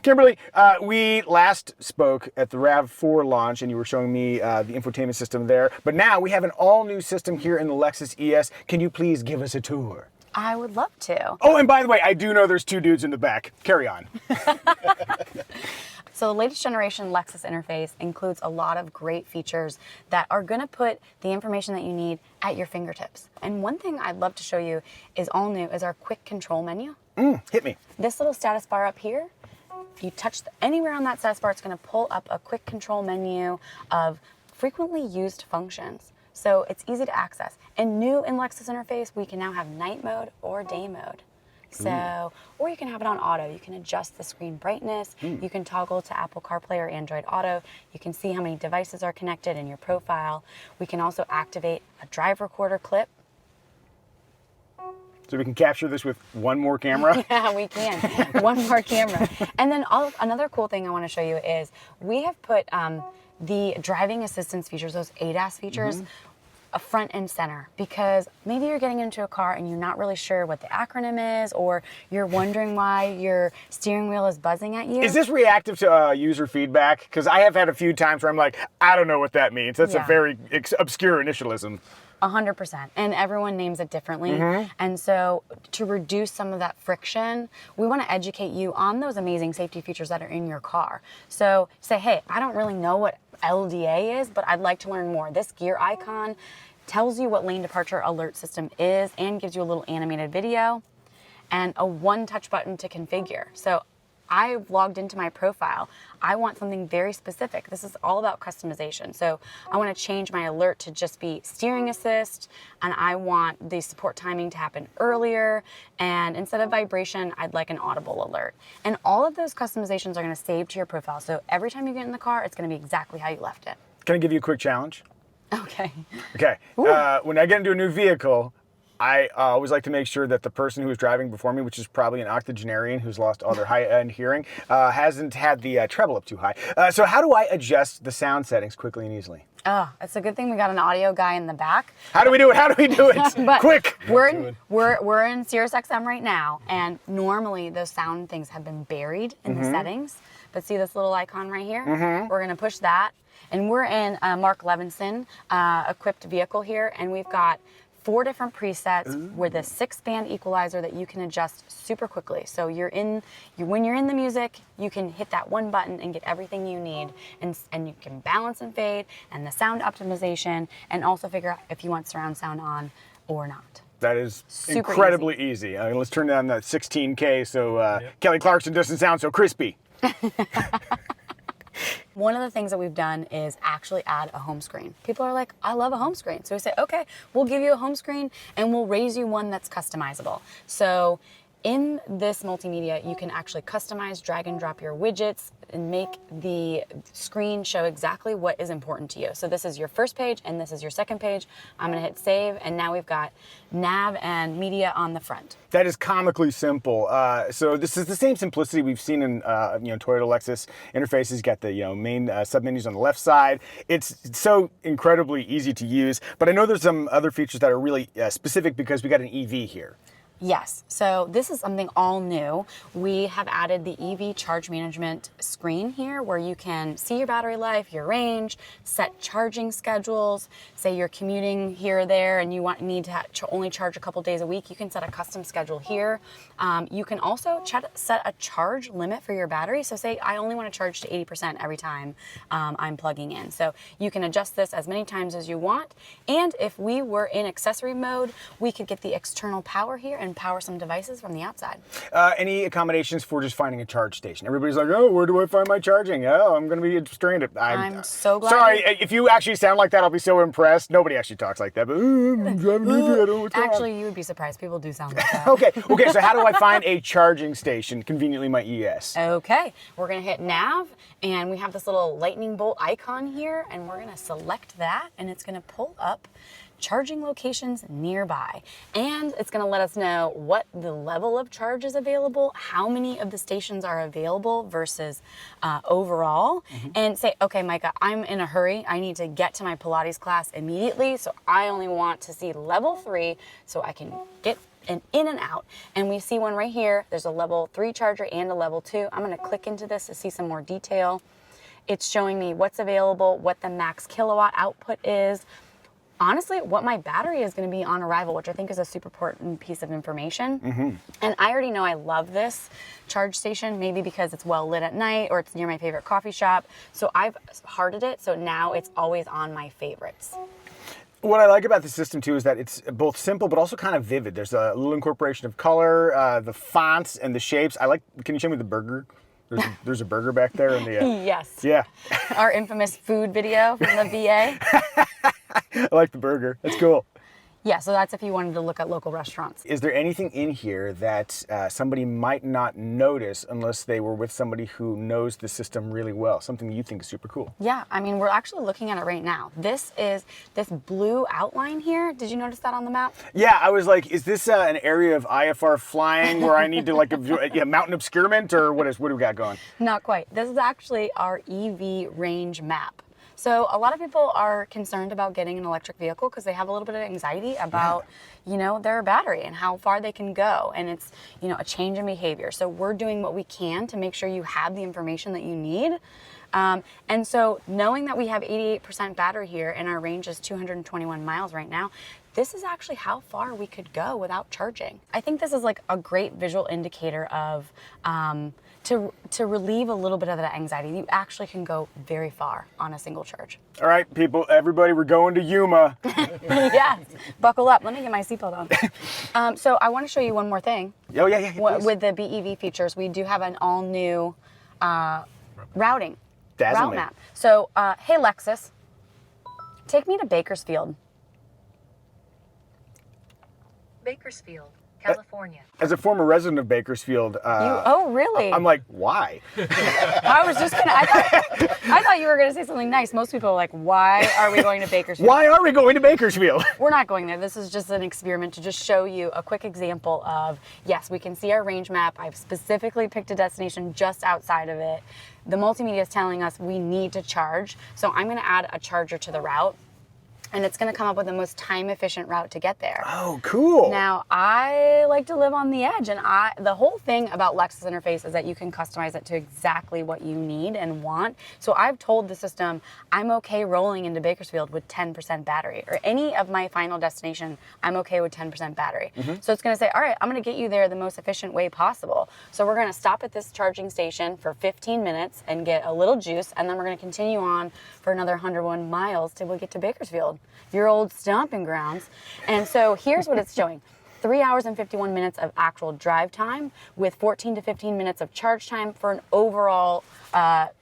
Kimberly, we last spoke at the RAV4 launch, and you were showing me the infotainment system there. But now we have an all-new system here in the Lexus ES. Can you please give us a tour? I would love to. Oh, and by the way, I do know there's two dudes in the back. Carry on. So the latest generation Lexus interface includes a lot of great features that are going to put the information that you need at your fingertips. And one thing I'd love to show you is all new is our quick control menu. Hit me. This little status bar up here, if you touch anywhere on that status bar, it's going to pull up a quick control menu of frequently used functions. So it's easy to access. And new in Lexus interface, we can now have night mode or day mode. So, or you can have it on auto. You can adjust the screen brightness. You can toggle to Apple CarPlay or Android Auto. You can see how many devices are connected in your profile. We can also activate a drive recorder clip. So we can capture this with one more camera? Yeah, we can. One more camera. And then another cool thing I want to show you is we have put the driving assistance features, those ADAS features, front and center, because maybe you're getting into a car and you're not really sure what the acronym is, or you're wondering why your steering wheel is buzzing at you. Is this reactive to user feedback? Because I have had a few times where I'm like, I don't know what that means. That's a very obscure initialism. 100%. And everyone names it differently. And so to reduce some of that friction, we want to educate you on those amazing safety features that are in your car. So say, hey, I don't really know what LDA is, but I'd like to learn more. This gear icon tells you what lane departure alert system is and gives you a little animated video and a one-touch button to configure. So I've logged into my profile. I want something very specific. This is all about customization. So I want to change my alert to just be steering assist, and I want the support timing to happen earlier. And instead of vibration, I'd like an audible alert. And all of those customizations are going to save to your profile. So every time you get in the car, it's going to be exactly how you left it. Can I give you a quick challenge? Okay. Okay. When I get into a new vehicle, I always like to make sure that the person who is driving before me, which is probably an octogenarian who's lost all their high-end hearing, hasn't had the treble up too high. So how do I adjust the sound settings quickly and easily? Oh, it's a good thing we got an audio guy in the back. How do we do it? How do we do it? Quick! We're in SiriusXM right now, and normally those sound things have been buried in the settings. But see this little icon right here? We're going to push that. And we're in Mark Levinson equipped vehicle here, and we've got 4 different presets with a 6-band equalizer that you can adjust super quickly. So when you're in the music, you can hit that one button and get everything you need, and you can balance and fade, and the sound optimization, and also figure out if you want surround sound on or not. That is Super incredibly easy. Let's turn down that 16K so Kelly Clarkson doesn't sound so crispy. One of the things that we've done is actually add a home screen. People are like, I love a home screen. So we say, okay, we'll give you a home screen and we'll raise you one that's customizable. So in this multimedia, you can actually customize, drag and drop your widgets, and make the screen show exactly what is important to you. So this is your first page and this is your second page. I'm gonna hit save, and now we've got nav and media on the front. That is comically simple. So this is the same simplicity we've seen in Toyota Lexus interfaces. You got the main submenus on the left side. It's so incredibly easy to use, but I know there's some other features that are really specific because we got an EV here. Yes, so this is something all new. We have added the EV charge management screen here where you can see your battery life, your range, set charging schedules. Say you're commuting here or there and you need to only charge a couple days a week, you can set a custom schedule here. You can also set a charge limit for your battery. So say I only want to charge to 80% every time I'm plugging in. So you can adjust this as many times as you want. And if we were in accessory mode, we could get the external power here and power some devices from the outside. Any accommodations for just finding a charge station? Everybody's like, oh, where do I find my charging? Oh, I'm going to be stranded. I'm so glad. Sorry, if you actually sound like that, I'll be so impressed. Nobody actually talks like that, but I'm driving an EV, I don't know what's going on. Actually, you would be surprised. People do sound like that. Okay, so how do I find a charging station conveniently in my ES? Okay, we're going to hit nav, and we have this little lightning bolt icon here, and we're going to select that, and it's going to pull up charging locations nearby. And it's going to let us know what the level of charge is available, how many of the stations are available versus overall, and say, okay, Micah, I'm in a hurry. I need to get to my Pilates class immediately, so I only want to see level 3 so I can get and in and out. And we see one right here. There's a level 3 charger and a level 2. I'm going to click into this to see some more detail. It's showing me what's available, what the max kilowatt output is. Honestly, what my battery is going to be on arrival, which I think is a super important piece of information. And I already know I love this charge station, maybe because it's well lit at night or it's near my favorite coffee shop. So I've hearted it, so now it's always on my favorites. What I like about the system too is that it's both simple but also kind of vivid. There's a little incorporation of color, the fonts and the shapes. I like, can you show me the burger? There's a burger back there in the Yes. Yeah. Our infamous food video from the VA. I like the burger. That's cool. Yeah, so that's if you wanted to look at local restaurants. Is there anything in here that somebody might not notice unless they were with somebody who knows the system really well? Something you think is super cool? Yeah, I mean, we're actually looking at it right now. This blue outline here. Did you notice that on the map? Yeah, I was like, is this an area of IFR flying where I need to like a mountain obscurement, or what do we got going? Not quite. This is actually our EV range map. So a lot of people are concerned about getting an electric vehicle because they have a little bit of anxiety about, their battery and how far they can go. And it's, a change in behavior. So we're doing what we can to make sure you have the information that you need. And so knowing that we have 88% battery here and our range is 221 miles right now, this is actually how far we could go without charging. I think this is like a great visual indicator of, to relieve a little bit of that anxiety. You actually can go very far on a single charge. All right, people, everybody, we're going to Yuma. Yeah, buckle up. Let me get my seatbelt on. So I want to show you one more thing. Oh, yeah, please. With the BEV features, we do have an all-new routing Dazzle route me. map. So, hey, Lexus, take me to Bakersfield. Bakersfield, California. As a former resident of Bakersfield, Oh, really? I'm like, why? I was just gonna. I thought you were gonna say something nice. Most people are like, "Why are we going to Bakersfield?" Why are we going to Bakersfield? We're not going there. This is just an experiment to just show you a quick example of, yes, we can see our range map. I've specifically picked a destination just outside of it. The multimedia is telling us we need to charge, so I'm gonna add a charger to the route. And it's going to come up with the most time-efficient route to get there. Oh, cool. Now, I like to live on the edge, and the whole thing about Lexus interface is that you can customize it to exactly what you need and want. So I've told the system I'm okay rolling into Bakersfield with 10% battery, or any of my final destination, I'm okay with 10% battery. So it's going to say, all right, I'm going to get you there the most efficient way possible. So we're going to stop at this charging station for 15 minutes and get a little juice, and then we're going to continue on for another 101 miles till we get to Bakersfield, your old stomping grounds. And so here's what it's showing. 3 hours and 51 minutes of actual drive time with 14 to 15 minutes of charge time for an overall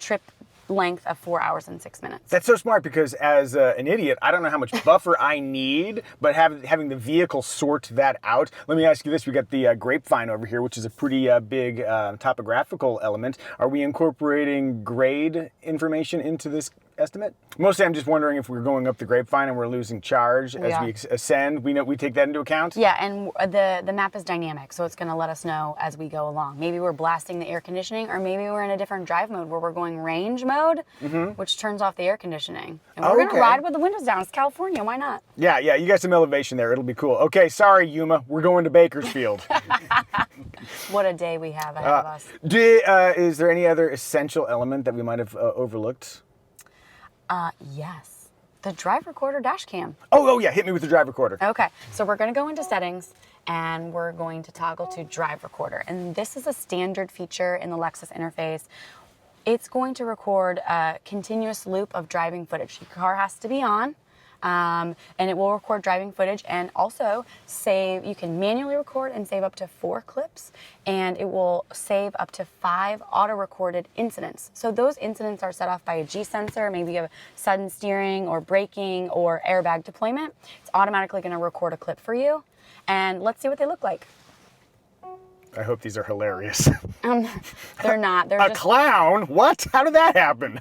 trip length of 4 hours and 6 minutes. That's so smart because as an idiot, I don't know how much buffer I need, but having the vehicle sort that out. Let me ask you this. We got the grapevine over here, which is a pretty big topographical element. Are we incorporating grade information into this estimate? Mostly I'm just wondering if we're going up the grapevine and we're losing charge as we ascend. We take that into account? Yeah, and the map is dynamic, so it's going to let us know as we go along. Maybe we're blasting the air conditioning, or maybe we're in a different drive mode where we're going range mode, which turns off the air conditioning. And we're going to ride with the windows down. It's California, why not? Yeah, you got some elevation there. It'll be cool. Okay, sorry, Yuma. We're going to Bakersfield. What a day we have ahead of us. Is there any other essential element that we might have overlooked? Yes. The drive recorder dash cam. Oh, yeah. Hit me with the drive recorder. Okay. So we're going to go into settings and we're going to toggle to drive recorder. And this is a standard feature in the Lexus interface. It's going to record a continuous loop of driving footage. Your car has to be on. And it will record driving footage and also save. You can manually record and save up to 4 clips, and it will save up to 5 auto-recorded incidents. So those incidents are set off by a G sensor, maybe a sudden steering or braking or airbag deployment. It's automatically going to record a clip for you, and let's see what they look like. I hope these are hilarious. They're not. They're a clown? What? How did that happen?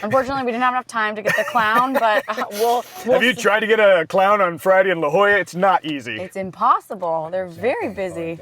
Unfortunately, we didn't have enough time to get the clown, but we'll Have you tried to get a clown on Friday in La Jolla? It's not easy. It's impossible. They're very busy.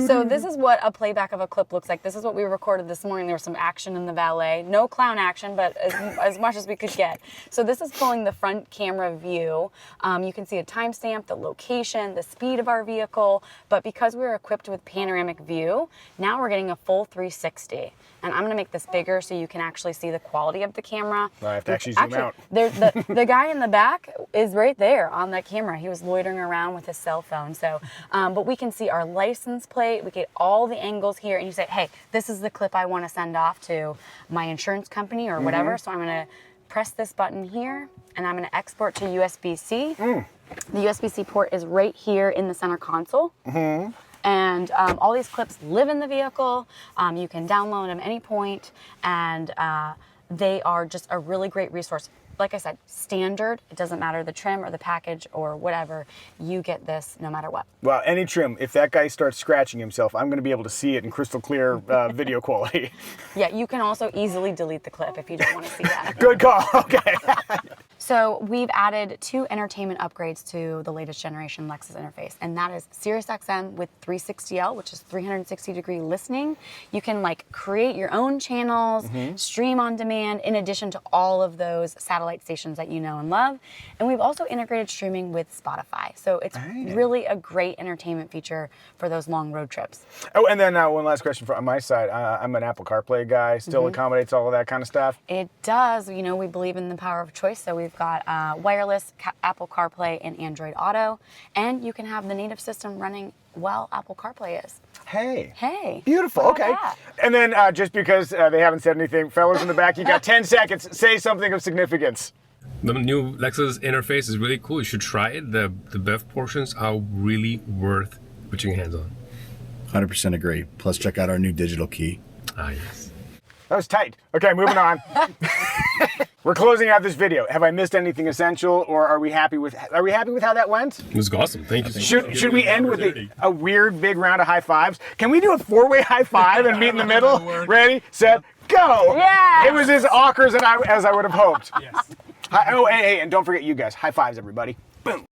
So this is what a playback of a clip looks like. This is what we recorded this morning. There was some action in the valet. No clown action, but as much as we could get. So this is pulling the front camera view. You can see a timestamp, the location, the speed of our vehicle. But because we're equipped with panoramic view, now we're getting a full 360. And I'm going to make this bigger so you can actually see the quality of the camera. I have to actually zoom out. There's the guy in the back is right there on that camera. He was loitering around with his cell phone. So, but we can see our license plate. We get all the angles here. And you say, hey, this is the clip I want to send off to my insurance company or whatever. So I'm going to press this button here and I'm going to export to USB-C. The USB-C port is right here in the center console. And all these clips live in the vehicle. You can download them at any point, and they are just a really great resource. Like I said, standard. It doesn't matter the trim or the package or whatever. You get this no matter what. Well, any trim. If that guy starts scratching himself, I'm going to be able to see it in crystal clear video quality. Yeah, you can also easily delete the clip if you don't want to see that. Good call. Okay. So we've added 2 entertainment upgrades to the latest generation Lexus interface, and that is SiriusXM with 360L, which is 360-degree listening. You can like create your own channels, stream on demand, in addition to all of those satellite stations that you know and love. And we've also integrated streaming with Spotify. So it's really a great entertainment feature for those long road trips. Oh, and then one last question on my side. I'm an Apple CarPlay guy. Still accommodates all of that kind of stuff? It does. You know, we believe in the power of choice, so we've got wireless Apple CarPlay and Android Auto, and you can have the native system running while Apple CarPlay is. Hey. Beautiful. Okay. That? And then just because they haven't said anything, fellas in the back, you got 10 seconds. Say something of significance. The new Lexus interface is really cool. You should try it. The BEV portions are really worth putting your hands on. 100% agree. Plus, check out our new digital key. Ah, yes. That was tight. Okay, moving on. We're closing out this video. Have I missed anything essential, or are we happy with how that went? It was awesome. Thank you so much. Should we end with a weird big round of high fives? Can we do a 4-way high five and meet in the middle? Ready, set, go! Yeah. It was as awkward as I would have hoped. Yes. Oh, hey, and don't forget you guys. High fives, everybody. Boom.